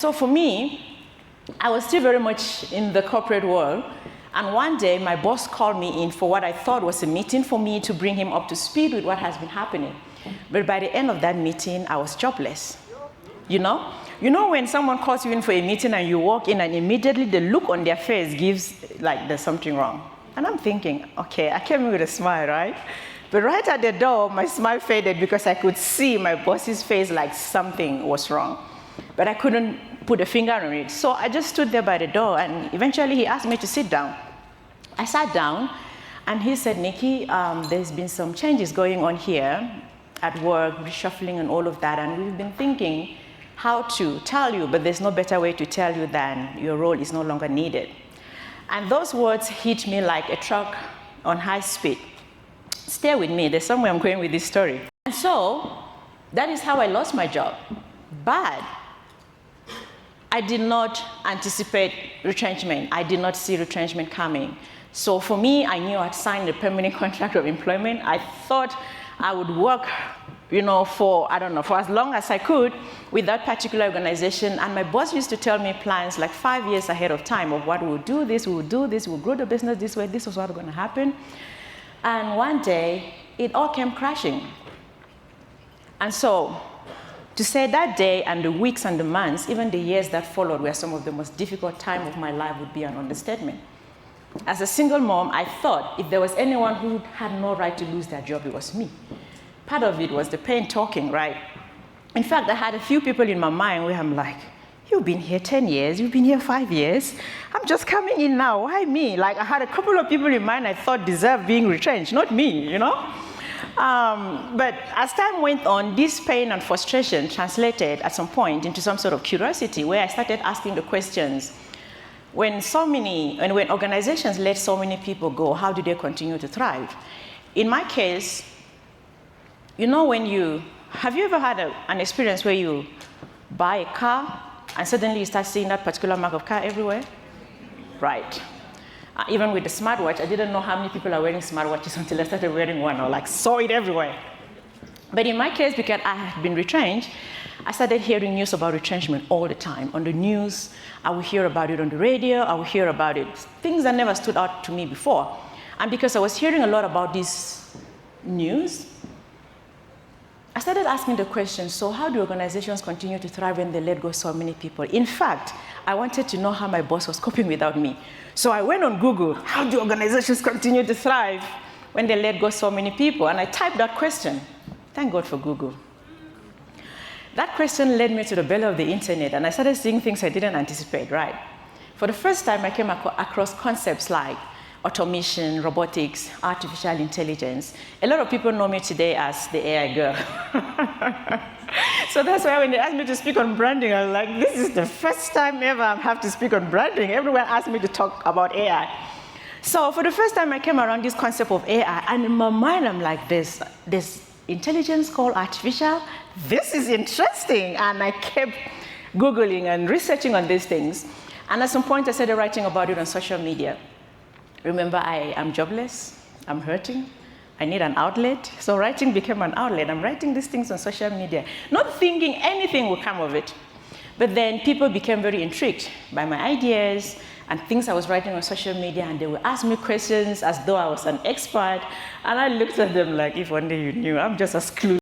So for me, I was still very much in the corporate world. And one day, my boss called me in for what I thought was a meeting for me to bring him up to speed with what has been happening. But by the end of that meeting, I was jobless. You know when someone calls you in for a meeting and you walk in and immediately the look on their face gives like there's something wrong. And I'm thinking, okay, I came in with a smile, right? But right at the door, my smile faded because I could see my boss's face like something was wrong. But I couldn't put a finger on it. So I just stood there by the door, and eventually he asked me to sit down. I sat down, and he said, Nikki, there's been some changes going on here at work, reshuffling and all of that, and we've been thinking how to tell you, but there's no better way to tell you than your role is no longer needed. And those words hit me like a truck on high speed. Stay with me, there's somewhere I'm going with this story. And so, that is how I lost my job. But I did not anticipate retrenchment. I did not see retrenchment coming. So for me, I knew I'd signed a permanent contract of employment. I thought I would work, for as long as I could with that particular organization. And my boss used to tell me plans like 5 years ahead of time of what we'll do this, we'll grow the business this way, this was what's going to happen. And one day, it all came crashing. And so, to say that day and the weeks and the months, even the years that followed were some of the most difficult time of my life would be an understatement. As a single mom, I thought if there was anyone who had no right to lose their job, it was me. Part of it was the pain talking, right? In fact, I had a few people in my mind where I'm like, you've been here 10 years, you've been here 5 years, I'm just coming in now, why me? Like I had a couple of people in mind I thought deserved being retrenched, not me, But as time went on, this pain and frustration translated at some point into some sort of curiosity where I started asking the questions. When organizations let so many people go, how do they continue to thrive? In my case, have you ever had an experience where you buy a car and suddenly you start seeing that particular mark of car everywhere? Right. Even with the smartwatch, I didn't know how many people are wearing smartwatches until I started wearing one, or saw it everywhere. But in my case, because I had been retrenched, I started hearing news about retrenchment all the time. On the news, I would hear about it on the radio, I would hear about it, things that never stood out to me before. And because I was hearing a lot about this news, I started asking the question, so how do organizations continue to thrive when they let go so many people? In fact, I wanted to know how my boss was coping without me. So I went on Google, how do organizations continue to thrive when they let go so many people? And I typed that question. Thank God for Google. That question led me to the belly of the internet, and I started seeing things I didn't anticipate, right? For the first time, I came across concepts like automation, robotics, artificial intelligence. A lot of people know me today as the AI girl. So that's why when they asked me to speak on branding, I was like, this is the first time ever I have to speak on branding. Everyone asked me to talk about AI. So for the first time, I came around this concept of AI, and in my mind, I'm like, this intelligence called artificial, this is interesting. And I kept Googling and researching on these things. And at some point, I started writing about it on social media. Remember, I am jobless, I'm hurting, I need an outlet. So writing became an outlet. I'm writing these things on social media, not thinking anything would come of it. But then people became very intrigued by my ideas and things I was writing on social media, and they would ask me questions as though I was an expert. And I looked at them like, if one day you knew, I'm just as clueless.